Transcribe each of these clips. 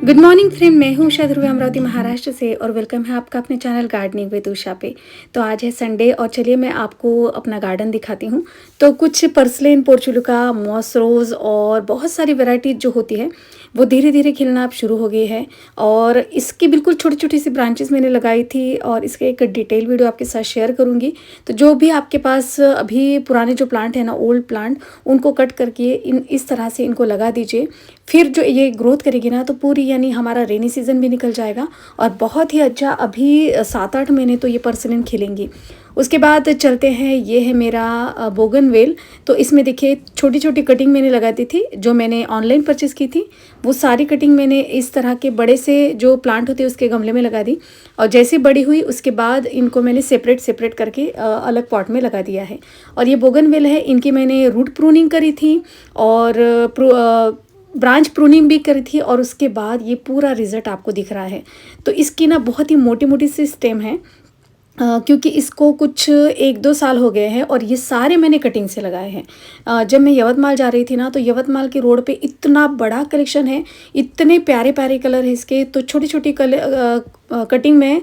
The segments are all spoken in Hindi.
गुड मॉर्निंग फ्रेंड, मैं हूँ उषा ध्रुव अमरावती महाराष्ट्र से और वेलकम है आपका अपने चैनल गार्डनिंग विद उषा पे। तो आज है संडे और चलिए मैं आपको अपना गार्डन दिखाती हूँ। तो कुछ पर्सलेन, पोर्चुलिका, मॉस रोज़ और बहुत सारी वैरायटीज जो होती है वो धीरे धीरे खिलना अब शुरू हो गई है। और इसकी बिल्कुल छोटी छोटी सी ब्रांचेस मैंने लगाई थी और इसका एक डिटेल वीडियो आपके साथ शेयर करूँगी। तो जो भी आपके पास अभी पुराने जो प्लांट है ना, ओल्ड प्लांट, उनको कट करके इस तरह से इनको लगा दीजिए। फिर जो ये ग्रोथ करेगी ना तो पूरी, यानी हमारा रेनी सीज़न भी निकल जाएगा और बहुत ही अच्छा अभी 7-8 महीने तो ये पर्सिलेन खिलेंगी। उसके बाद चलते हैं, ये है मेरा बोगनवेल। तो इसमें देखिए छोटी छोटी कटिंग मैंने लगा दी थी, जो मैंने ऑनलाइन परचेज़ की थी। वो सारी कटिंग मैंने इस तरह के बड़े से जो प्लांट होते हैं उसके गमले में लगा दी और जैसे बड़ी हुई उसके बाद इनको मैंने सेपरेट सेपरेट करके अलग पॉट में लगा दिया है। और ये बोगनवेल है, इनकी मैंने रूट प्रूनिंग करी थी और ब्रांच प्रूनिंग भी करी थी और उसके बाद ये पूरा रिजल्ट आपको दिख रहा है। तो इसकी ना बहुत ही मोटी मोटी सी स्टेम है, क्योंकि इसको कुछ 1-2 साल हो गए हैं और ये सारे मैंने कटिंग से लगाए हैं। जब मैं यवतमाल जा रही थी ना, तो यवतमाल के रोड पे इतना बड़ा कलेक्शन है, इतने प्यारे प्यारे कलर है इसके। तो छोटी छोटी कटिंग में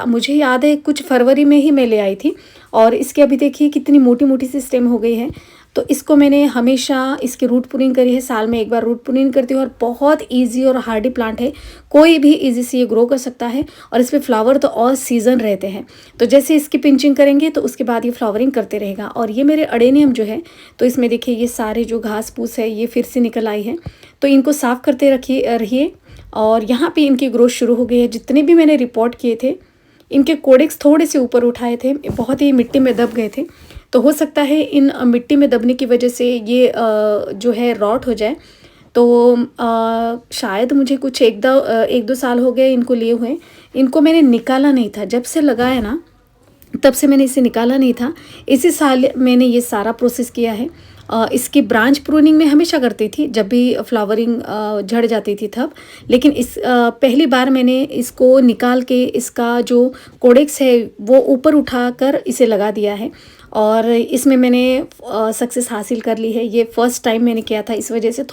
मुझे याद है कुछ फरवरी में ही मैं ले आई थी और इसके अभी देखिए कितनी मोटी मोटी सी स्टेम हो गई है। तो इसको मैंने हमेशा इसकी रूट प्रूनिंग करी है, साल में एक बार रूट प्रूनिंग करती हूँ और बहुत इजी और हार्डी प्लांट है, कोई भी इजी से ये ग्रो कर सकता है और इस पर फ्लावर तो ऑल सीज़न रहते हैं। तो जैसे इसकी पिंचिंग करेंगे तो उसके बाद ये फ्लावरिंग करते रहेगा। और ये मेरे अडेनियम जो है, तो इसमें देखिए ये सारे जो घास फूस है ये फिर से निकल आई है, तो इनको साफ़ करते रहिए। और यहाँ पे इनकी ग्रोथ शुरू हो गई है। जितने भी मैंने रिपोर्ट किए थे, इनके कोडेक्स थोड़े से ऊपर उठाए थे, बहुत ही मिट्टी में दब गए थे। तो हो सकता है इन मिट्टी में दबने की वजह से ये जो है रॉट हो जाए। तो शायद मुझे कुछ 1-2 साल हो गए इनको लिए हुए। इनको मैंने निकाला नहीं था, जब से लगाया ना तब से मैंने इसे निकाला नहीं था। इसी साल मैंने ये सारा प्रोसेस किया है। इसकी ब्रांच प्रूनिंग में हमेशा करती थी जब भी फ्लावरिंग झड़ जाती थी तब, लेकिन पहली बार मैंने इसको निकाल के इसका जो कोडेक्स है वो ऊपर उठाकर इसे लगा दिया है और इसमें मैंने सक्सेस हासिल कर ली है। ये फर्स्ट टाइम मैंने किया था, इस वजह से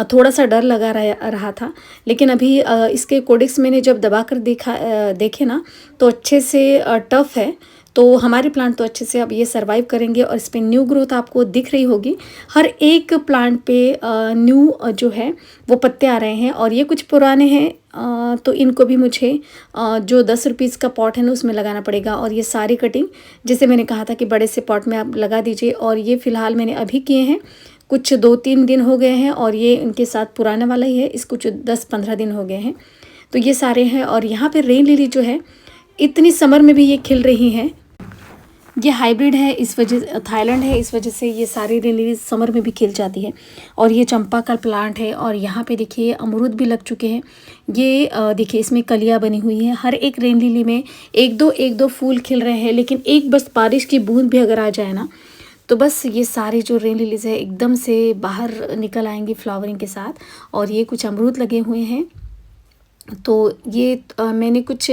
थोड़ा सा डर लगा रहा था। लेकिन अभी इसके कोडेक्स मैंने जब दबा कर देखे ना, तो अच्छे से टफ है। तो हमारे प्लांट तो अच्छे से अब ये सरवाइव करेंगे और इस पर न्यू ग्रोथ आपको दिख रही होगी। हर एक प्लांट पे न्यू जो है वो पत्ते आ रहे हैं और ये कुछ पुराने हैं, तो इनको भी मुझे जो 10 रुपीज़ का पॉट है ना उसमें लगाना पड़ेगा। और ये सारी कटिंग जैसे मैंने कहा था कि बड़े से पॉट में आप लगा दीजिए। और ये फ़िलहाल मैंने अभी किए हैं, कुछ 2-3 दिन हो गए हैं और ये इनके साथ पुराने वाला ही है, इस कुछ 10-15 दिन हो गए हैं। तो ये सारे हैं। और यहाँ पे रेन लिली जो है इतनी समर में भी ये खिल रही हैं। ये हाइब्रिड है, इस वजह थाईलैंड है, इस वजह से ये सारी रेन लिली समर में भी खिल जाती है। और ये चंपा का प्लांट है और यहाँ पे देखिए अमरूद भी लग चुके हैं। ये देखिए इसमें कलियाँ बनी हुई हैं। हर एक रेन लिली में एक दो फूल खिल रहे हैं, लेकिन एक बस बारिश की बूंद भी अगर आ जाए ना, तो बस ये सारी जो रेन लिलीज है एकदम से बाहर निकल आएंगी फ्लावरिंग के साथ। और ये कुछ अमरूद लगे हुए हैं। तो ये मैंने कुछ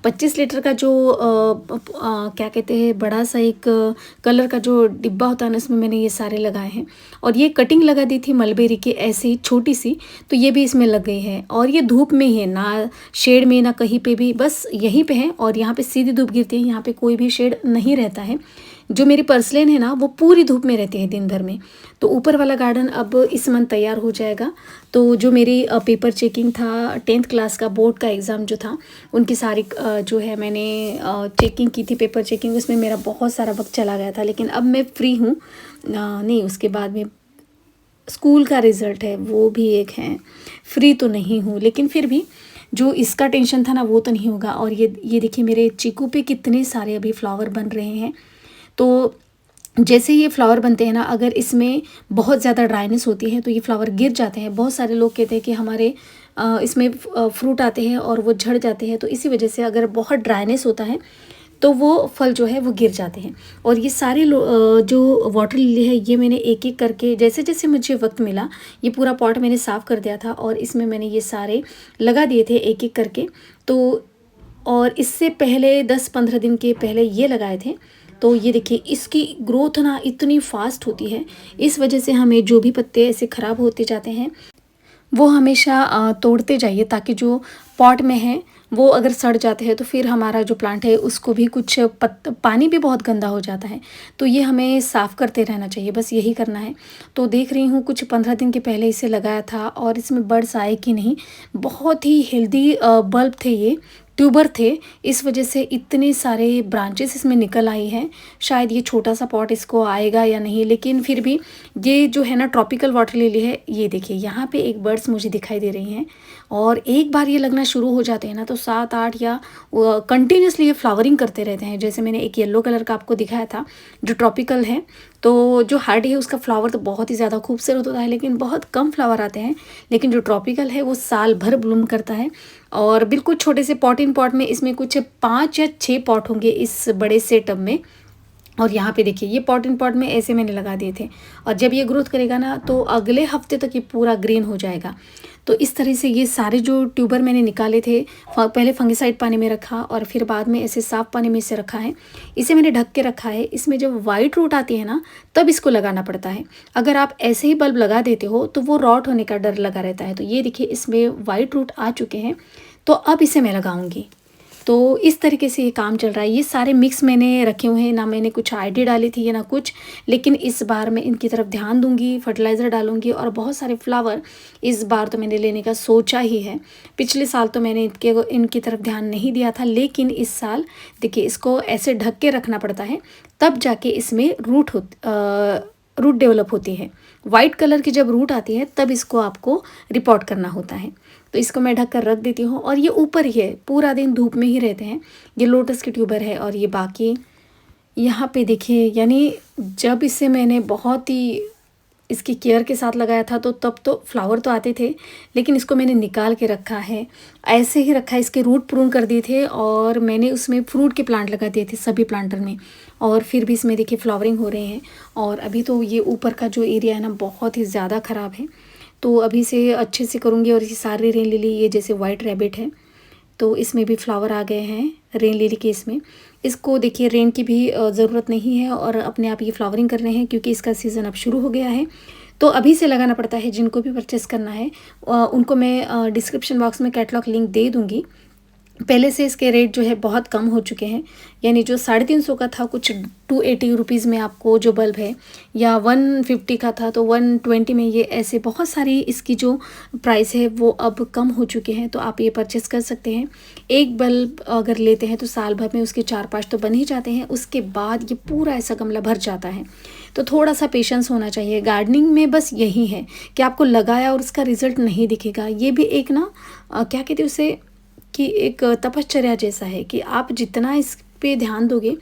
25 लीटर का जो क्या कहते हैं, बड़ा सा एक कलर का जो डिब्बा होता है ना, इसमें मैंने ये सारे लगाए हैं। और ये कटिंग लगा दी थी मलबेरी की, ऐसी ही छोटी सी, तो ये भी इसमें लग गई है। और ये धूप में ही है, ना शेड में ना कहीं पे भी, बस यहीं पे है। और यहाँ पे सीधी धूप गिरती है, यहाँ पे कोई भी शेड नहीं रहता है। जो मेरी पर्सलेन है ना वो पूरी धूप में रहती है दिन भर में। तो ऊपर वाला गार्डन अब इस मंथ तैयार हो जाएगा। तो जो मेरी पेपर चेकिंग था, 10th क्लास का बोर्ड का एग्ज़ाम जो था, उनकी सारी जो है मैंने चेकिंग की थी, पेपर चेकिंग, उसमें मेरा बहुत सारा वक्त चला गया था। लेकिन अब मैं फ्री हूँ। नहीं, उसके बाद में स्कूल का रिज़ल्ट है, वो भी एक है। फ्री तो नहीं हूँ, लेकिन फिर भी जो इसका टेंशन था ना वो तो नहीं होगा। और ये देखिए मेरे चीकू पे कितने सारे अभी फ्लावर बन रहे हैं। तो जैसे ये फ्लावर बनते हैं ना, अगर इसमें बहुत ज़्यादा ड्राइनेस होती है तो ये फ्लावर गिर जाते हैं। बहुत सारे लोग कहते हैं कि हमारे इसमें फ्रूट आते हैं और वो झड़ जाते हैं। तो इसी वजह से अगर बहुत ड्राइनेस होता है तो वो फल जो है वो गिर जाते हैं। और ये सारे जो वाटर लिली है, ये मैंने एक एक करके जैसे जैसे मुझे वक्त मिला, ये पूरा पॉट मैंने साफ़ कर दिया था और इसमें मैंने ये सारे लगा दिए थे एक एक करके। तो और इससे पहले 10-15 दिन के पहले ये लगाए थे। तो ये देखिए इसकी ग्रोथ ना इतनी फास्ट होती है, इस वजह से हमें जो भी पत्ते ऐसे ख़राब होते जाते हैं वो हमेशा तोड़ते जाइए, ताकि जो पॉट में है वो अगर सड़ जाते हैं तो फिर हमारा जो प्लांट है उसको भी कुछ पानी भी बहुत गंदा हो जाता है, तो ये हमें साफ़ करते रहना चाहिए, बस यही करना है। तो देख रही हूँ कुछ 15 दिन के पहले इसे लगाया था और इसमें बर्ड्स आए कि नहीं, बहुत ही हेल्दी बल्ब थे, ये ट्यूबर थे, इस वजह से इतने सारे ब्रांचेस इसमें निकल आई हैं। शायद ये छोटा सा पॉट इसको आएगा या नहीं, लेकिन फिर भी ये जो है ना ट्रॉपिकल वाटर लिली है। ये देखिए यहाँ पे एक बर्ड्स मुझे दिखाई दे रही हैं, और एक बार ये लगना शुरू हो जाते हैं ना तो 7-8 या कंटिन्यूसली ये फ्लावरिंग करते रहते हैं। जैसे मैंने एक येलो कलर का आपको दिखाया था जो ट्रॉपिकल है, तो जो हार्डी है उसका फ्लावर तो बहुत ही ज़्यादा खूबसूरत होता है, लेकिन बहुत कम फ्लावर आते हैं। लेकिन जो ट्रॉपिकल है वो साल भर ब्लूम करता है, और बिल्कुल छोटे से पॉट इन पॉट में इसमें कुछ 5 या 6 पॉट होंगे इस बड़े से टब में। और यहाँ पे देखिए ये पॉट इन पॉट में ऐसे मैंने लगा दिए थे, और जब ये ग्रोथ करेगा ना तो अगले हफ्ते तक ये पूरा ग्रीन हो जाएगा। तो इस तरह से ये सारे जो ट्यूबर मैंने निकाले थे, पहले फंगिसाइड पानी में रखा और फिर बाद में ऐसे साफ पानी में इसे रखा है। इसे मैंने ढक के रखा है। इसमें जब वाइट रूट आती है ना तब इसको लगाना पड़ता है। अगर आप ऐसे ही बल्ब लगा देते हो तो वो रॉट होने का डर लगा रहता है। तो ये देखिए इसमें वाइट रूट आ चुके हैं, तो अब इसे मैं लगाऊंगी। तो इस तरीके से ये काम चल रहा है। ये सारे मिक्स मैंने रखे हुए हैं, ना मैंने कुछ आईडी डाली थी या ना कुछ, लेकिन इस बार मैं इनकी तरफ ध्यान दूंगी, फर्टिलाइज़र डालूंगी, और बहुत सारे फ्लावर इस बार तो मैंने लेने का सोचा ही है। पिछले साल तो मैंने इनकी तरफ ध्यान नहीं दिया था, लेकिन इस साल देखिए इसको ऐसे ढक के रखना पड़ता है, तब जाके इसमें रूट डेवलप होती है। वाइट कलर की जब रूट आती है तब इसको आपको रिपोर्ट करना होता है। तो इसको मैं ढक कर रख देती हूँ, और ये ऊपर ही है, पूरा दिन धूप में ही रहते हैं। ये लोटस के ट्यूबर है, और ये बाकी यहाँ पे देखिए, यानी जब इसे मैंने बहुत ही इसकी केयर के साथ लगाया था तो तब तो फ्लावर तो आते थे, लेकिन इसको मैंने निकाल के रखा है, ऐसे ही रखा है। इसके रूट प्रून कर दिए थे, और मैंने उसमें फ्रूट के प्लांट लगा दिए थे सभी प्लांटर में, और फिर भी इसमें देखिए फ्लावरिंग हो रहे हैं। और अभी तो ये ऊपर का जो एरिया है ना बहुत ही ज़्यादा ख़राब है, तो अभी से अच्छे से करूँगी। और ये सारी रेन लिली, ये जैसे वाइट रैबिट है, तो इसमें भी फ्लावर आ गए हैं रेन लिली के। इसको देखिए रेन की भी ज़रूरत नहीं है, और अपने आप ये फ्लावरिंग कर रहे हैं क्योंकि इसका सीज़न अब शुरू हो गया है। तो अभी से लगाना पड़ता है। जिनको भी परचेस करना है उनको मैं डिस्क्रिप्शन बॉक्स में कैटलॉग लिंक दे दूँगी। पहले से इसके रेट जो है बहुत कम हो चुके हैं, यानी जो 350 का था कुछ 280 रुपीज़ में आपको जो बल्ब है, या 150 का था तो 120 में, ये ऐसे बहुत सारी इसकी जो प्राइस है वो अब कम हो चुके हैं। तो आप ये परचेस कर सकते हैं। एक बल्ब अगर लेते हैं तो साल भर में उसके 4-5 तो बन ही जाते हैं, उसके बाद ये पूरा ऐसा गमला भर जाता है। तो थोड़ा सा पेशेंस होना चाहिए। गार्डनिंग में बस यही है कि आपको लगाया और उसका रिज़ल्ट नहीं दिखेगा। ये भी एक ना क्या कहते हैं उसे, कि एक तपश्चर्या जैसा है कि आप जितना इस पे ध्यान दोगे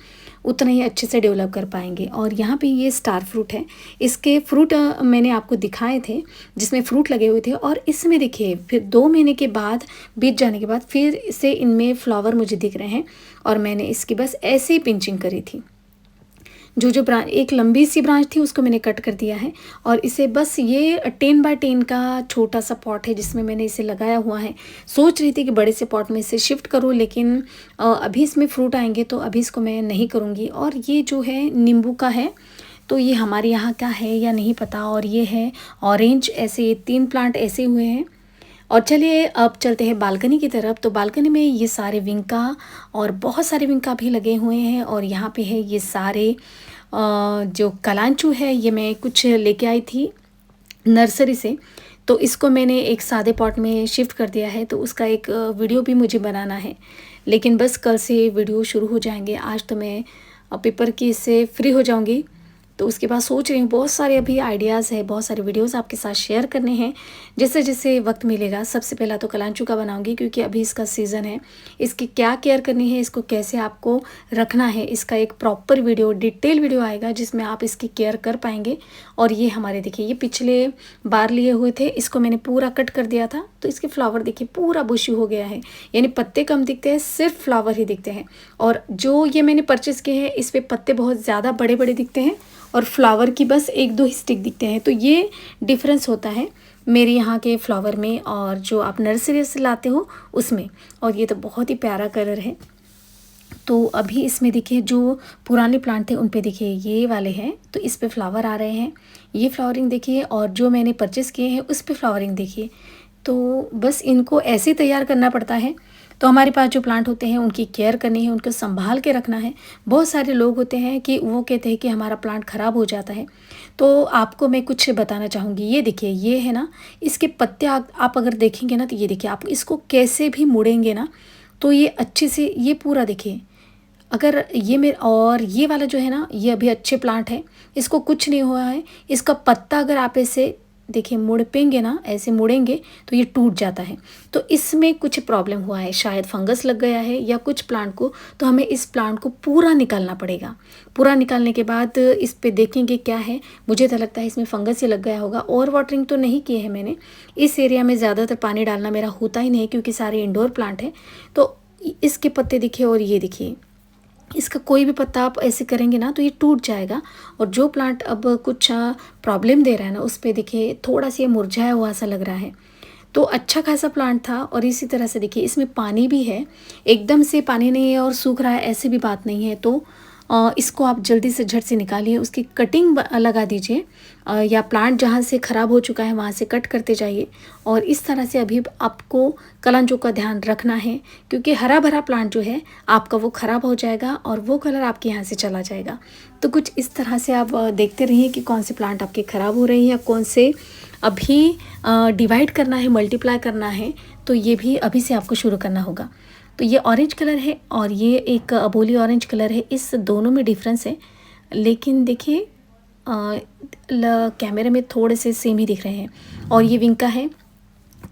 उतना ही अच्छे से डेवलप कर पाएंगे। और यहाँ पे ये स्टार फ्रूट है। इसके फ्रूट मैंने आपको दिखाए थे जिसमें फ्रूट लगे हुए थे, और इसमें देखिए फिर 2 महीने के बाद, बीत जाने के बाद फिर से इनमें फ्लावर मुझे दिख रहे हैं। और मैंने इसकी बस ऐसे ही पिंचिंग करी थी। जो ब्रांच, एक लंबी सी ब्रांच थी उसको मैंने कट कर दिया है, और इसे बस ये 10 बाय 10 का छोटा सा पॉट है जिसमें मैंने इसे लगाया हुआ है। सोच रही थी कि बड़े से पॉट में इसे शिफ्ट करूँ, लेकिन अभी इसमें फ्रूट आएंगे तो अभी इसको मैं नहीं करूँगी। और ये जो है नींबू का है, तो ये हमारे यहाँ का है या नहीं पता। और ये है ऑरेंज, ऐसे ये 3 प्लांट ऐसे हुए हैं। और चलिए अब चलते हैं बालकनी की तरफ। तो बालकनी में ये सारे विंका और बहुत सारे विंका भी लगे हुए हैं, और यहाँ पे है ये सारे जो कलांचू है, ये मैं कुछ लेके आई थी नर्सरी से। तो इसको मैंने एक सादे पॉट में शिफ्ट कर दिया है, तो उसका एक वीडियो भी मुझे बनाना है, लेकिन बस कल से वीडियो शुरू हो जाएंगे। आज तो मैं पेपर की से फ्री हो जाऊंगी, तो उसके बाद सोच रही हूँ बहुत सारे अभी आइडियाज़ है, बहुत सारे वीडियोस आपके साथ शेयर करने हैं। जैसे जैसे वक्त मिलेगा। सबसे पहला तो कलांचू का बनाऊंगी क्योंकि अभी इसका सीज़न है। इसकी क्या केयर करनी है, इसको कैसे आपको रखना है, इसका एक प्रॉपर वीडियो, डिटेल वीडियो आएगा जिसमें आप इसकी केयर कर पाएंगे। और ये हमारे देखिए, ये पिछले बार लिए हुए थे, इसको मैंने पूरा कट कर दिया था, तो इसके फ्लावर देखिए पूरा बुशी हो गया है, यानी पत्ते कम दिखते हैं, सिर्फ फ्लावर ही दिखते हैं। और जो ये मैंने परचेस किए हैं इस पर पत्ते बहुत ज़्यादा बड़े बड़े दिखते हैं, और फ्लावर की बस 1-2 ही स्टिक दिखते हैं। तो ये डिफरेंस होता है मेरे यहाँ के फ्लावर में और जो आप नर्सरी से लाते हो उसमें। और ये तो बहुत ही प्यारा कलर है। तो अभी इसमें देखिए जो पुराने प्लांट थे उन पे देखिए ये वाले हैं, तो इस पे फ्लावर आ रहे हैं। ये फ्लावरिंग देखिए, और जो मैंने परचेज़ किए हैं उस पे फ्लावरिंग देखिए। तो बस इनको ऐसे ही तैयार करना पड़ता है। तो हमारे पास जो प्लांट होते हैं उनकी केयर करनी है, उनको संभाल के रखना है। बहुत सारे लोग होते हैं कि वो कहते हैं कि हमारा प्लांट ख़राब हो जाता है। तो आपको मैं कुछ बताना चाहूँगी। ये देखिए, ये है ना, इसके पत्ते आप अगर देखेंगे ना, तो ये देखिए, आप इसको कैसे भी मोड़ेंगे ना, तो ये अच्छे से, ये पूरा देखिए, अगर ये मेरे, और ये वाला जो है ना, ये अभी अच्छे प्लांट है, इसको कुछ नहीं हुआ है। इसका पत्ता अगर आप ऐसे देखिए मुड़पेंगे ना, ऐसे मुड़ेंगे तो ये टूट जाता है। तो इसमें कुछ प्रॉब्लम हुआ है, शायद फंगस लग गया है या कुछ प्लांट को। तो हमें इस प्लांट को पूरा निकालना पड़ेगा। पूरा निकालने के बाद इस पे देखेंगे क्या है। मुझे तो लगता है इसमें फंगस ही लग गया होगा। और वाटरिंग तो नहीं किए है मैंने। इस एरिया में ज़्यादातर पानी डालना मेरा होता ही नहीं, क्योंकि सारे इंडोर प्लांट है। तो इसके पत्ते देखिए, और ये देखिए, इसका कोई भी पत्ता आप ऐसे करेंगे ना तो ये टूट जाएगा। और जो प्लांट अब कुछ प्रॉब्लम दे रहा है ना, उस पे देखिए थोड़ा सा ये मुरझाया हुआ सा लग रहा है। तो अच्छा खासा प्लांट था। और इसी तरह से देखिए इसमें पानी भी है, एकदम से पानी नहीं है और सूख रहा है, ऐसी भी बात नहीं है। तो इसको आप जल्दी से झट से निकालिए, उसकी कटिंग लगा दीजिए, या प्लांट जहाँ से ख़राब हो चुका है वहाँ से कट करते जाइए। और इस तरह से अभी आपको कलंजों का ध्यान रखना है, क्योंकि हरा भरा प्लांट जो है आपका वो ख़राब हो जाएगा और वो कलर आपके यहाँ से चला जाएगा। तो कुछ इस तरह से आप देखते रहिए कि कौन से प्लांट आपके ख़राब हो रहे हैं या कौन से अभी डिवाइड करना है, मल्टीप्लाई करना है। तो ये भी अभी से आपको शुरू करना होगा। तो ये ऑरेंज कलर है और ये एक अबोली ऑरेंज कलर है, इस दोनों में डिफरेंस है। लेकिन देखिए कैमरे में थोड़े से सेम ही दिख रहे हैं। और ये विंका है।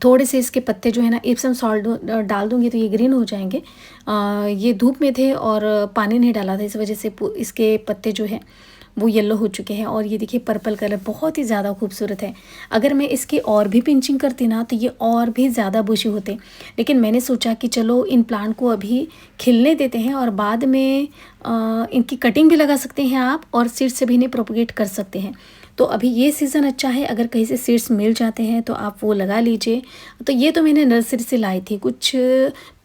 थोड़े से इसके पत्ते जो है ना, एप्सम सॉल्ट डाल दूंगी तो ये ग्रीन हो जाएंगे। ये धूप में थे और पानी नहीं डाला था, इस वजह से इसके पत्ते जो है वो येलो हो चुके हैं। और ये देखिए पर्पल कलर बहुत ही ज़्यादा खूबसूरत है। अगर मैं इसकी और भी पिंचिंग करती ना तो ये और भी ज़्यादा बुशी होते। लेकिन मैंने सोचा कि चलो इन प्लांट को अभी खिलने देते हैं और बाद में इनकी कटिंग भी लगा सकते हैं आप, और सीड्स से भी इन्हें प्रोपगेट कर सकते हैं। तो अभी ये सीज़न अच्छा है, अगर कहीं से सीड्स मिल जाते हैं तो आप वो लगा लीजिए। तो ये तो मैंने नर्सरी से लाई थी, कुछ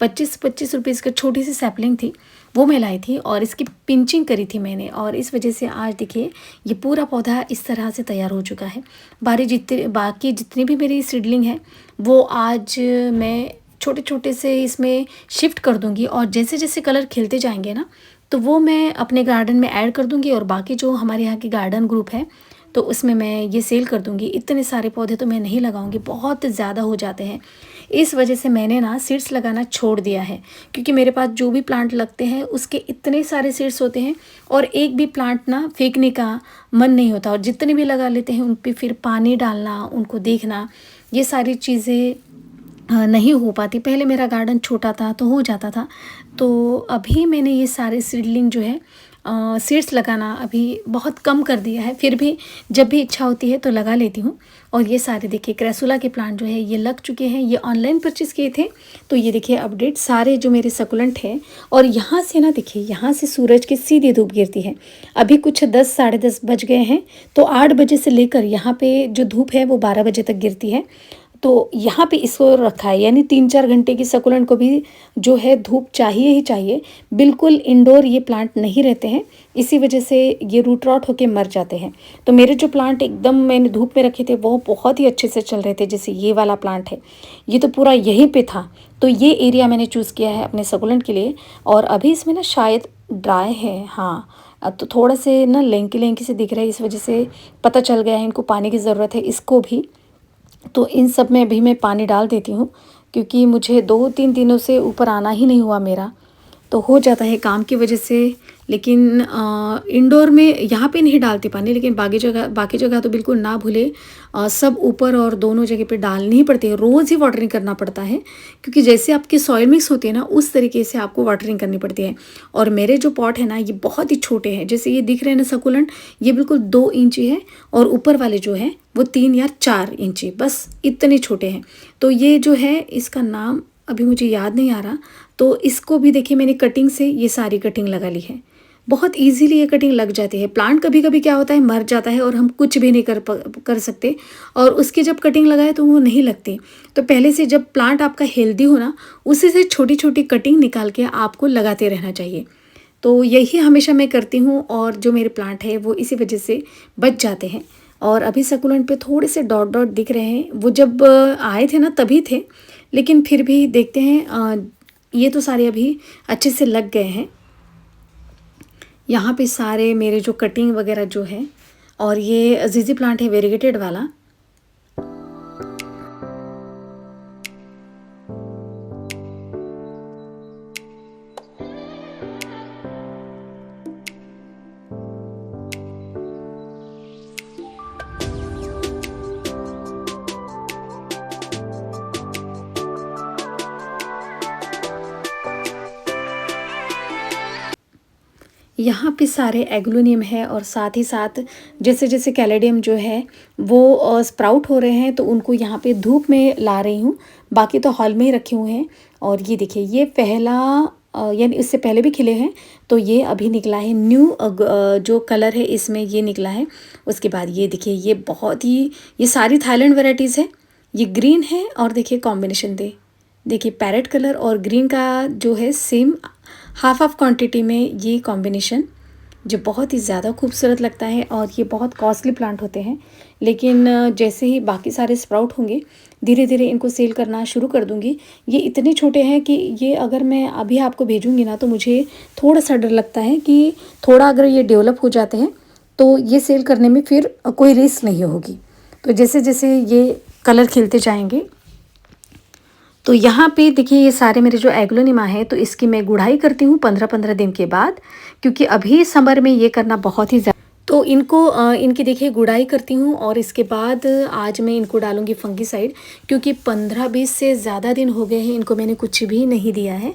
25 रुपीज़ की छोटी सी सैपलिंग थी, वो मैं लाई थी और इसकी पिंचिंग करी थी मैंने। और इस वजह से आज देखिए ये पूरा पौधा इस तरह से तैयार हो चुका है। बाकी जितनी भी मेरी सीडलिंग है वो आज मैं छोटे छोटे से इसमें शिफ्ट कर दूंगी। और जैसे जैसे कलर खिलते जाएंगे ना, तो वो मैं अपने गार्डन में ऐड कर दूंगी। और बाकी जो हमारे यहाँ की गार्डन ग्रुप है तो उसमें मैं ये सेल कर दूंगी। इतने सारे पौधे तो मैं नहीं लगाऊंगी, बहुत ज़्यादा हो जाते हैं। इस वजह से मैंने ना सीड्स लगाना छोड़ दिया है, क्योंकि मेरे पास जो भी प्लांट लगते हैं उसके इतने सारे सीड्स होते हैं और एक भी प्लांट ना फेंकने का मन नहीं होता। और जितने भी लगा लेते हैं उन पर फिर पानी डालना, उनको देखना, ये सारी चीज़ें नहीं हो पाती। पहले मेरा गार्डन छोटा था तो हो जाता था। तो अभी मैंने ये सारे सीडलिंग जो है सीड्स लगाना अभी बहुत कम कर दिया है। फिर भी जब भी इच्छा होती है तो लगा लेती हूँ। और ये सारे देखिए क्रेसुला के प्लांट जो है ये लग चुके हैं, ये ऑनलाइन परचेज़ किए थे। तो ये देखिए अपडेट सारे जो मेरे सकुलेंट हैं। और यहाँ से ना देखिए, यहाँ से सूरज की सीधी धूप गिरती है। अभी कुछ 10 साढ़े 10 बज गए हैं। तो 8 बजे से लेकर यहाँ पे जो धूप है वो 12 बजे तक गिरती है। तो यहाँ पे इसको रखा है, यानी 3-4 घंटे की सकुलेंट को भी जो है धूप चाहिए ही चाहिए। बिल्कुल इंडोर ये प्लांट नहीं रहते हैं, इसी वजह से ये रूट रॉट होके मर जाते हैं। तो मेरे जो प्लांट एकदम मैंने धूप में रखे थे वो बहुत ही अच्छे से चल रहे थे। जैसे ये वाला प्लांट है, ये तो पूरा यहीं पे था। तो ये एरिया मैंने चूज़ किया है अपने सकुलेंट के लिए। और अभी इसमें ना शायद ड्राई है, हाँ, अब तो थोड़ा से ना लेंकी लेंकी से दिख रहा है, इस वजह से पता चल गया है इनको पानी की ज़रूरत है, इसको भी। तो इन सब में अभी मैं पानी डाल देती हूँ, क्योंकि मुझे 2-3 दिनों से ऊपर आना ही नहीं हुआ मेरा, तो हो जाता है काम की वजह से। लेकिन इंडोर में यहाँ पे नहीं डालती पानी, लेकिन बाकी जगह तो बिल्कुल ना भूले, सब ऊपर और दोनों जगह पे डालनी ही पड़ती है। रोज़ ही वाटरिंग करना पड़ता है, क्योंकि जैसे आपकी सॉइल मिक्स होती है ना उस तरीके से आपको वाटरिंग करनी पड़ती है। और मेरे जो पॉट है ना ये बहुत ही छोटे हैं, जैसे ये दिख रहे हैं ना सकुलेंट, ये बिल्कुल 2 इंची है। और ऊपर वाले जो है वो 3 या 4 इंची, बस इतने छोटे हैं। तो ये जो है इसका नाम अभी मुझे याद नहीं आ रहा। तो इसको भी देखिए मैंने कटिंग से ये सारी कटिंग लगा ली है। बहुत ईज़िली ये कटिंग लग जाती है। प्लांट कभी-कभी क्या होता है मर जाता है और हम कुछ भी नहीं कर सकते और उसकी जब कटिंग लगाए तो वो नहीं लगती। तो पहले से जब प्लांट आपका हेल्दी हो ना, उसी से छोटी-छोटी कटिंग निकाल के आपको लगाते रहना चाहिए। तो यही हमेशा मैं करती हूँ और जो मेरे प्लांट है वो इसी वजह से बच जाते हैं। और अभी सकुलेंट पे थोड़े से डॉट डॉट दिख रहे हैं, वो जब आए थे ना तभी थे, लेकिन फिर भी देखते हैं। ये तो सारे अभी अच्छे से लग गए हैं। यहाँ पे सारे मेरे जो कटिंग वगैरह जो है, और ये जीजी प्लांट है वेरीगेटेड वाला। यहाँ पे सारे एग्लोनियम है और साथ ही साथ जैसे जैसे कैलेडियम जो है वो स्प्राउट हो रहे हैं, तो उनको यहाँ पे धूप में ला रही हूँ। बाकी तो हॉल में ही रखे हुए हैं। और ये देखिए ये पहला यानी इससे पहले भी खिले हैं, तो ये अभी निकला है न्यू जो कलर है इसमें ये निकला है। उसके बाद ये देखिए ये बहुत ही, ये सारी थाईलैंड वेराइटीज़ है। ये ग्रीन है और देखिए कॉम्बिनेशन देखिए पैरेट कलर और ग्रीन का जो है सेम हाफ हाफ क्वांटिटी में ये कॉम्बिनेशन, जो बहुत ही ज़्यादा खूबसूरत लगता है। और ये बहुत कॉस्टली प्लांट होते हैं, लेकिन जैसे ही बाकी सारे स्प्राउट होंगे धीरे धीरे इनको सेल करना शुरू कर दूंगी। ये इतने छोटे हैं कि ये अगर मैं अभी आपको भेजूंगी ना तो मुझे थोड़ा सा डर लगता है कि थोड़ा अगर ये डेवलप हो जाते हैं तो ये सेल करने में फिर कोई रिस्क नहीं होगी। तो जैसे जैसे ये कलर खिलते जाएंगे, तो यहाँ पे देखिए ये सारे मेरे जो एग्लोनिमा है, तो इसकी मैं गुड़ाई करती हूँ 15-15 दिन के बाद, क्योंकि अभी समर में ये करना बहुत ही ज़्यादा। तो इनको इनकी देखिए गुड़ाई करती हूँ और इसके बाद आज मैं इनको डालूँगी फंगीसाइड, क्योंकि 15-20 से ज़्यादा दिन हो गए हैं इनको मैंने कुछ भी नहीं दिया है।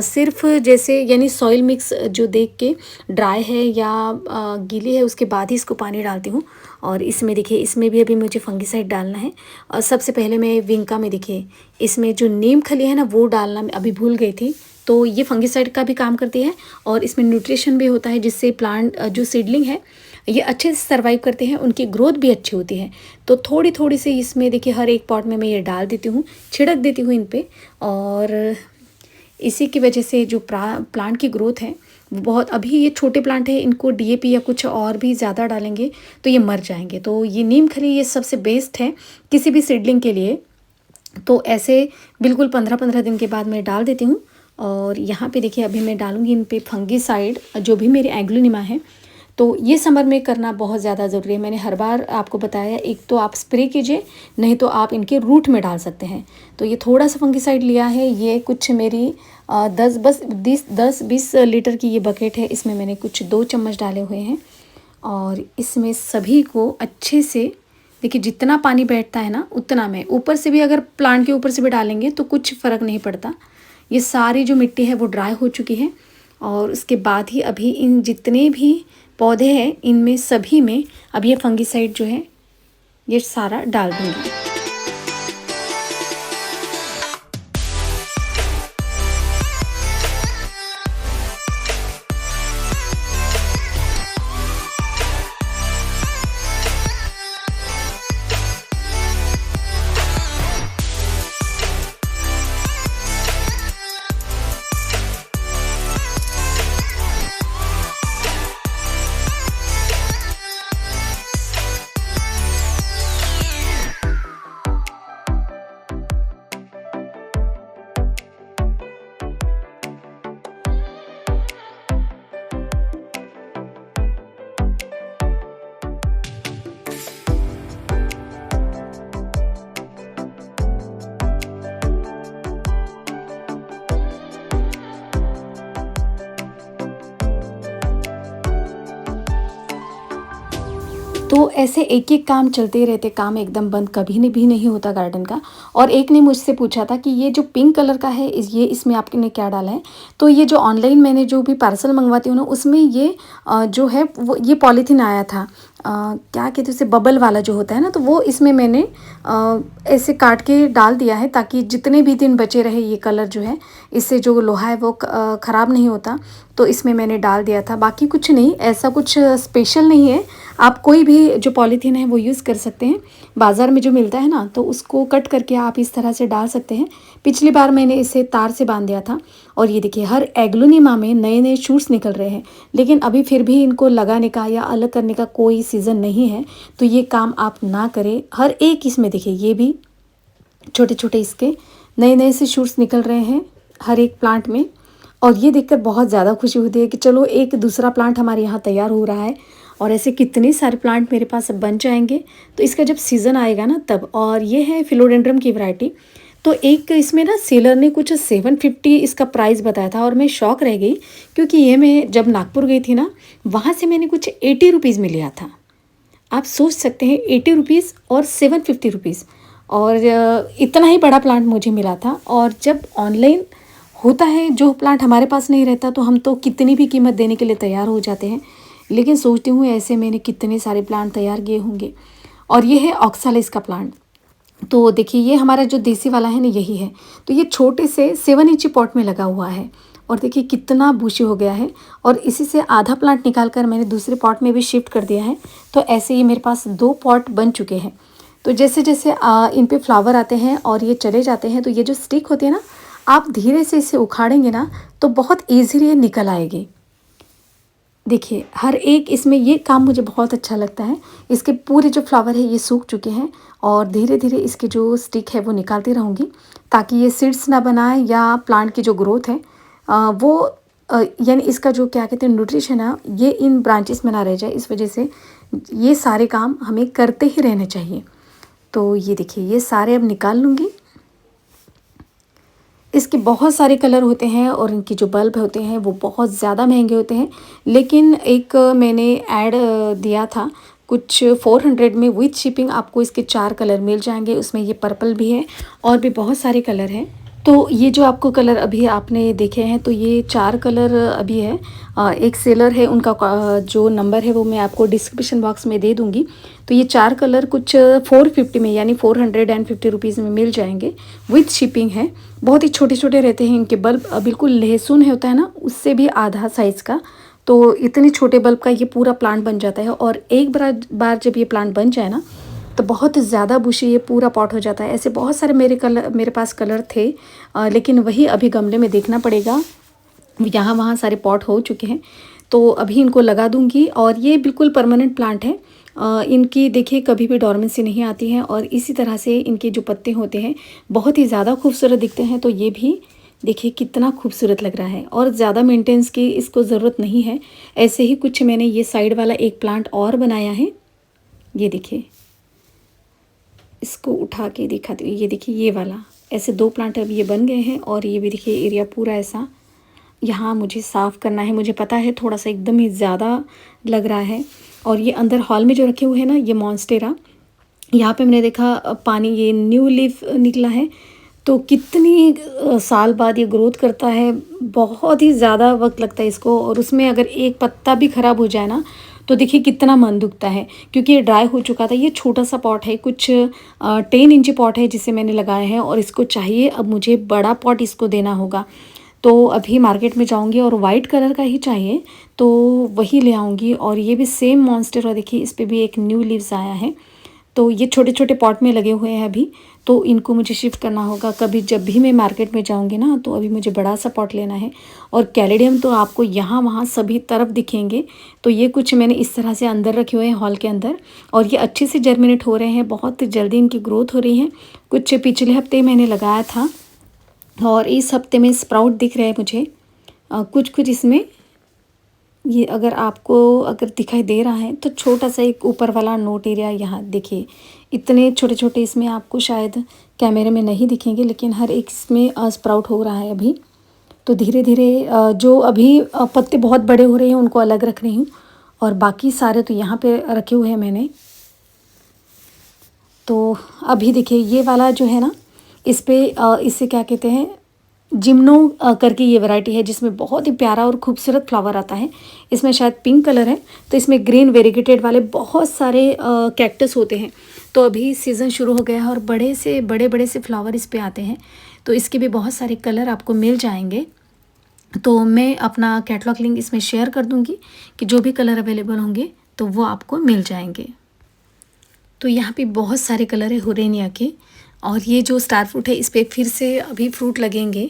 सिर्फ जैसे यानी सॉइल मिक्स जो देख के ड्राई है या गीली है उसके बाद ही इसको पानी डालती हूँ। और इसमें देखिए इसमें भी अभी मुझे फंगीसाइड डालना है। और सबसे पहले मैं विंका में देखिए इसमें जो नीम खली है ना वो डालना मैं अभी भूल गई थी। तो ये फंगीसाइड का भी काम करती है और इसमें न्यूट्रिशन भी होता है, जिससे प्लांट जो सीडलिंग है ये अच्छे से सर्वाइव करते हैं, उनकी ग्रोथ भी अच्छी होती है। तो थोड़ी थोड़ी सी इसमें देखिए हर एक पॉट में मैं ये डाल देती हूँ, छिड़क देती हूँ इन पे। और इसी की वजह से जो प्लांट की ग्रोथ है वो बहुत, अभी ये छोटे प्लांट है, इनको डीएपी या कुछ और भी ज़्यादा डालेंगे तो ये मर जाएंगे। तो ये नीम खली ये सबसे बेस्ट है किसी भी सीडलिंग के लिए। तो ऐसे बिल्कुल 15-15 दिन के बाद मैं डाल देती हूँ। और यहाँ पे देखिए अभी मैं डालूँगी इन पे फंगीसाइड, जो भी मेरे एग्लोनिमा है। तो ये समर में करना बहुत ज़्यादा ज़रूरी है। मैंने हर बार आपको बताया, एक तो आप स्प्रे कीजिए, नहीं तो आप इनके रूट में डाल सकते हैं। तो ये थोड़ा सा फंगीसाइड लिया है, ये कुछ मेरी 10-20 लीटर की ये बकेट है, इसमें मैंने कुछ 2 चम्मच डाले हुए हैं। और इसमें सभी को अच्छे से देखिए जितना पानी बैठता है ना उतना में, ऊपर से भी अगर प्लांट के ऊपर से भी डालेंगे तो कुछ फ़र्क नहीं पड़ता। ये सारी जो मिट्टी है वो ड्राई हो चुकी है। और उसके बाद ही अभी इन जितने भी पौधे हैं इनमें सभी में अब ये फंगीसाइड जो है ये सारा डाल दूँगी। तो ऐसे एक एक काम चलते रहते, काम एकदम बंद कभी भी नहीं होता गार्डन का। और एक ने मुझसे पूछा था कि ये जो पिंक कलर का है ये इसमें आपने क्या डाला है। तो ये जो ऑनलाइन मैंने जो भी पार्सल मंगवाती हूँ ना उसमें ये जो है वो ये पॉलीथीन आया था, क्या कहते हैं उसे, बबल वाला जो होता है ना, तो वो इसमें मैंने ऐसे काट के डाल दिया है ताकि जितने भी दिन बचे रहे ये कलर जो है, इससे जो लोहा है वो ख़राब नहीं होता। तो इसमें मैंने डाल दिया था, बाकी कुछ नहीं, ऐसा कुछ स्पेशल नहीं है। आप कोई भी जो पॉलीथीन है वो यूज़ कर सकते हैं, बाज़ार में जो मिलता है ना, तो उसको कट करके आप इस तरह से डाल सकते हैं। पिछली बार मैंने इसे तार से बांध दिया था। और ये देखिए, हर एग्लोनीमा में नए नए शूट्स निकल रहे हैं, लेकिन अभी फिर भी इनको लगाने का या अलग करने का कोई सीज़न नहीं है, तो ये काम आप ना करें। हर एक इसमें देखिए, ये भी छोटे छोटे इसके नए नए से शूट्स निकल रहे हैं हर एक प्लांट में। और ये देखकर बहुत ज़्यादा खुशी होती है कि चलो एक दूसरा प्लांट हमारे यहाँ तैयार हो रहा है। और ऐसे कितने सारे प्लांट मेरे पास बन जाएंगे, तो इसका जब सीज़न आएगा ना तब। और ये है फिलोडेंड्रम की वैरायटी। तो एक इसमें ना सेलर ने कुछ 750 इसका प्राइस बताया था, और मैं शॉक रह गई, क्योंकि ये मैं जब नागपुर गई थी ना, वहाँ से मैंने कुछ 80 रुपीज़ में लिया था। आप सोच सकते हैं, 80 रुपीज़ और 750 रुपीज़, और इतना ही बड़ा प्लांट मुझे मिला था। और जब ऑनलाइन होता है, जो प्लांट हमारे पास नहीं रहता, तो हम तो कितनी भी कीमत देने के लिए तैयार हो जाते हैं, लेकिन सोचती हूँ ऐसे मैंने कितने सारे प्लांट तैयार किए होंगे। और ये है ऑक्सालिस का प्लांट। तो देखिए, ये हमारा जो देसी वाला है ना, यही है। तो ये छोटे से 7 इंची पॉट में लगा हुआ है, और देखिए कितना बुशी हो गया है। और इसी से आधा प्लांट निकाल कर मैंने दूसरे पॉट में भी शिफ्ट कर दिया है। तो ऐसे ही मेरे पास 2 पॉट बन चुके हैं। तो जैसे जैसे इन पे फ्लावर आते हैं और ये चले जाते हैं, तो ये जो स्टिक होती है ना, आप धीरे से इसे उखाड़ेंगे ना, तो बहुत ईजीली ये निकल आएगी। देखिए, हर एक इसमें ये काम मुझे बहुत अच्छा लगता है। इसके पूरे जो फ्लावर है ये सूख चुके हैं, और धीरे धीरे इसके जो स्टिक है वो निकालती रहूँगी, ताकि ये सीड्स ना बनाए या प्लांट की जो ग्रोथ है वो यानी इसका जो क्या कहते हैं न्यूट्रिशन है, ये इन ब्रांचेस में ना रह जाए। इस वजह से ये सारे काम हमें करते ही रहने चाहिए। तो ये देखिए, ये सारे अब निकाल लूँगी। इसके बहुत सारे कलर होते हैं, और इनकी जो बल्ब होते हैं वो बहुत ज़्यादा महंगे होते हैं। लेकिन एक मैंने ऐड दिया था कुछ 400 में, विथ शिपिंग आपको इसके 4 कलर मिल जाएंगे। उसमें ये पर्पल भी है, और भी बहुत सारे कलर हैं। तो ये जो आपको कलर अभी आपने देखे हैं, तो ये 4 कलर अभी है। एक सेलर है, उनका जो नंबर है वो मैं आपको डिस्क्रिप्शन बॉक्स में दे दूँगी। तो ये 4 कलर कुछ 450 में, यानी 450 रुपीज़ में मिल जाएंगे, विथ शिपिंग है। बहुत ही छोटे छोटे रहते हैं इनके बल्ब, बिल्कुल लहसुन है होता है ना, उससे भी आधा साइज़ का। तो इतने छोटे बल्ब का ये पूरा प्लांट बन जाता है। और एक बार जब ये प्लांट बन जाए ना, तो बहुत ज़्यादा बुशी ये पूरा पॉट हो जाता है। ऐसे बहुत सारे मेरे पास कलर थे, लेकिन वही अभी गमले में देखना पड़ेगा। यहाँ वहाँ सारे पॉट हो चुके हैं, तो अभी इनको लगा दूँगी। और ये बिल्कुल परमानेंट प्लांट है। इनकी देखिए कभी भी डॉर्मेंसी नहीं आती है, और इसी तरह से इनके जो पत्ते होते हैं बहुत ही ज़्यादा खूबसूरत दिखते हैं। तो ये भी देखिए कितना खूबसूरत लग रहा है, और ज़्यादा मेंटेनेंस की इसको ज़रूरत नहीं है। ऐसे ही कुछ मैंने ये साइड वाला एक प्लांट और बनाया है। ये देखिए, इसको उठा के दिखाती हूँ। ये देखिए, ये वाला ऐसे 2 प्लांट अब ये बन गए हैं। और ये भी देखिए, एरिया पूरा ऐसा यहाँ मुझे साफ़ करना है। मुझे पता है थोड़ा सा एकदम ही ज़्यादा लग रहा है। और ये अंदर हॉल में जो रखे हुए हैं ना, ये मॉन्स्टेरा, यहाँ पे मैंने देखा पानी, ये न्यू लीफ निकला है। तो कितनी साल बाद ये ग्रोथ करता है, बहुत ही ज़्यादा वक्त लगता है इसको। और उसमें अगर एक पत्ता भी ख़राब हो जाए ना, तो देखिए कितना मन दुखता है, क्योंकि ये ड्राई हो चुका था। ये छोटा सा पॉट है, कुछ 10 इंची पॉट है जिसे मैंने लगाया है, और इसको चाहिए अब मुझे बड़ा पॉट इसको देना होगा। तो अभी मार्केट में जाऊंगी, और वाइट कलर का ही चाहिए, तो वही ले आऊँगी। और ये भी सेम मॉन्स्टर, और देखिए इस पर भी एक न्यू लीव्स आया है। तो ये छोटे छोटे पॉट में लगे हुए हैं अभी, तो इनको मुझे शिफ्ट करना होगा कभी, जब भी मैं मार्केट में जाऊंगी ना। तो अभी मुझे बड़ा सा पॉट लेना है। और कैलेडियम तो आपको यहाँ वहाँ सभी तरफ दिखेंगे। तो ये कुछ मैंने इस तरह से अंदर रखे हुए हैं हॉल के अंदर, और ये अच्छे से जर्मिनेट हो रहे हैं, बहुत जल्दी इनकी ग्रोथ हो रही है। कुछ पिछले हफ्ते मैंने लगाया था, और इस हफ्ते में स्प्राउट दिख रहे हैं मुझे कुछ कुछ इसमें। ये अगर दिखाई दे रहा है, तो छोटा सा एक ऊपर वाला नोट एरिया यहाँ देखिए, इतने छोटे छोटे इसमें आपको शायद कैमरे में नहीं दिखेंगे, लेकिन हर एक इसमें स्प्राउट हो रहा है अभी। तो धीरे धीरे जो अभी पत्ते बहुत बड़े हो रहे हैं उनको अलग रख रही हूँ, और बाकी सारे तो यहाँ पे रखे हुए हैं मैंने। तो अभी देखिए, ये वाला जो है ना, इस पे इसे क्या कहते हैं, जिम्नो करके ये वैरायटी है जिसमें बहुत ही प्यारा और खूबसूरत फ्लावर आता है। इसमें शायद पिंक कलर है, तो इसमें ग्रीन वेरीगेटेड वाले बहुत सारे कैक्टस होते हैं। तो अभी सीज़न शुरू हो गया है और बड़े बड़े से फ्लावर इस पे आते हैं। तो इसके भी बहुत सारे कलर आपको मिल जाएंगे। तो मैं अपना कैटलॉग लिंक इसमें शेयर कर दूँगी कि जो भी कलर अवेलेबल होंगे तो वो आपको मिल जाएंगे। तो यहाँ पे बहुत सारे कलर है हुरेनिया के, और ये जो स्टार फ्रूट है इस पर फिर से अभी फ्रूट लगेंगे।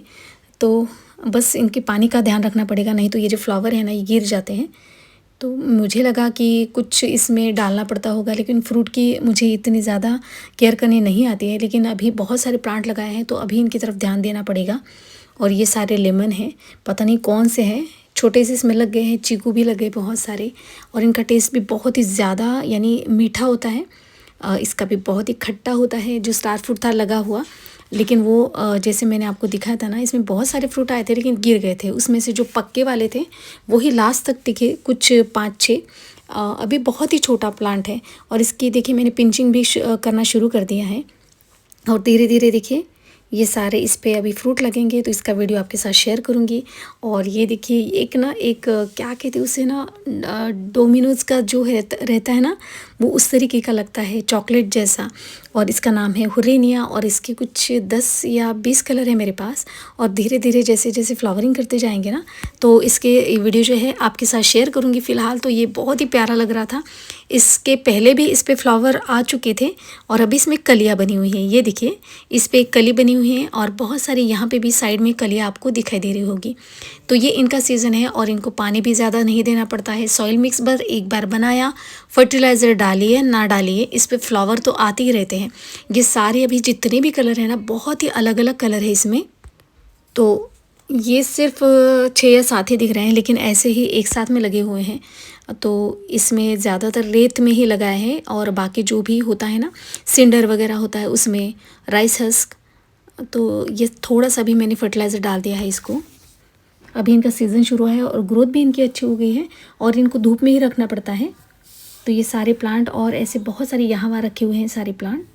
तो बस इनके पानी का ध्यान रखना पड़ेगा, नहीं तो ये जो फ्लावर है ना ये गिर जाते हैं। तो मुझे लगा कि कुछ इसमें डालना पड़ता होगा, लेकिन फ्रूट की मुझे इतनी ज़्यादा केयर करनी नहीं आती है। लेकिन अभी बहुत सारे प्लांट लगाए हैं तो अभी इनकी तरफ ध्यान देना पड़ेगा। और ये सारे लेमन हैं, पता नहीं कौन से हैं, छोटे से इसमें लग गए हैं, चीकू भी लगे बहुत सारे। और इनका टेस्ट भी बहुत ही ज़्यादा यानी मीठा होता है। इसका भी बहुत ही खट्टा होता है। जो स्टार फ्रूट था लगा हुआ, लेकिन वो जैसे मैंने आपको दिखाया था ना, इसमें बहुत सारे फ्रूट आए थे लेकिन गिर गए थे। उसमें से जो पक्के वाले थे वो ही लास्ट तक दिखे, कुछ 5-6। अभी बहुत ही छोटा प्लांट है और इसकी देखिए मैंने पिंचिंग भी करना शुरू कर दिया है। और धीरे धीरे देखिए ये सारे इस पे अभी फ्रूट लगेंगे, तो इसका वीडियो आपके साथ शेयर करूँगी। और ये देखिए एक ना एक क्या कहते हैं उसे ना, डोमिनोज़ का जो रहता है ना, वो उस तरीके का लगता है, चॉकलेट जैसा। और इसका नाम है हुरेनिया और इसके कुछ 10 या 20 कलर है मेरे पास। और धीरे धीरे जैसे जैसे फ्लावरिंग करते जाएंगे ना, तो इसके वीडियो जो है आपके साथ शेयर करूँगी। फ़िलहाल तो ये बहुत ही प्यारा लग रहा था। इसके पहले भी इस पर फ्लावर आ चुके थे और अभी इसमें कलियाँ बनी हुई हैं। ये देखिए इस पर एक कली बनी हुई है और बहुत सारी यहाँ पे भी साइड में कलियाँ आपको दिखाई दे रही होगी। तो ये इनका सीज़न है और इनको पानी भी ज़्यादा नहीं देना पड़ता है। सॉइल मिक्स बस एक बार बनाया, फर्टिलाइज़र डालिए ना डालिए, इस पर फ्लावर तो आते ही रहते हैं। ये सारे अभी जितने भी कलर हैं ना, बहुत ही अलग अलग कलर है इसमें। तो ये सिर्फ 6 या 7 ही दिख रहे हैं, लेकिन ऐसे ही एक साथ में लगे हुए हैं। तो इसमें ज़्यादातर रेत में ही लगाए हैं और बाकी जो भी होता है ना, सिंडर वगैरह होता है उसमें, राइस हस्क। तो ये थोड़ा सा भी मैंने फर्टिलाइज़र डाल दिया है इसको। अभी इनका सीज़न शुरू है और ग्रोथ भी इनकी अच्छी हो गई है और इनको धूप में ही रखना पड़ता है। तो ये सारे प्लांट और ऐसे बहुत सारे यहाँ वहाँ रखे हुए हैं सारे प्लांट।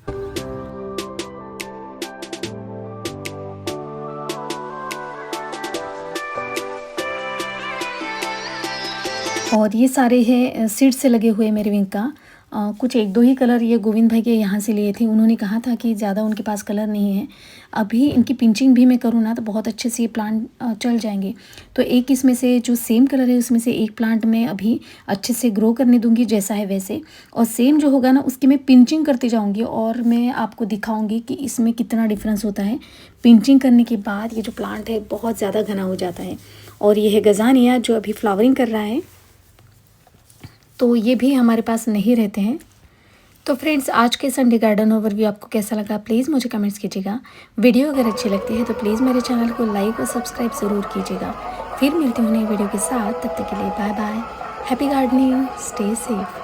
और ये सारे हैं सीड से लगे हुए मेरे विंग का। कुछ 1-2 ही कलर ये गोविंद भाई के यहाँ से लिए थे। उन्होंने कहा था कि ज़्यादा उनके पास कलर नहीं है। अभी इनकी पिंचिंग भी मैं करूँ ना तो बहुत अच्छे से ये प्लांट चल जाएंगे। तो एक इसमें से जो सेम कलर है उसमें से एक प्लांट मैं अभी अच्छे से ग्रो करने दूंगी जैसा है वैसे, और सेम जो होगा ना उसकी मैं पिंचिंग करती जाऊँगी और मैं आपको दिखाऊँगी कि इसमें कितना डिफरेंस होता है। पिंचिंग करने के बाद ये जो प्लांट है बहुत ज़्यादा घना हो जाता है। और ये है गजानिया जो अभी फ्लावरिंग कर रहा है, तो ये भी हमारे पास नहीं रहते हैं। तो फ्रेंड्स, आज के संडे गार्डन ओवरव्यू आपको कैसा लगा प्लीज़ मुझे कमेंट्स कीजिएगा। वीडियो अगर अच्छी लगती है तो प्लीज़ मेरे चैनल को लाइक और सब्सक्राइब ज़रूर कीजिएगा। फिर मिलती हूँ नई वीडियो के साथ, तब तक के लिए bye bye. Happy gardening, stay safe.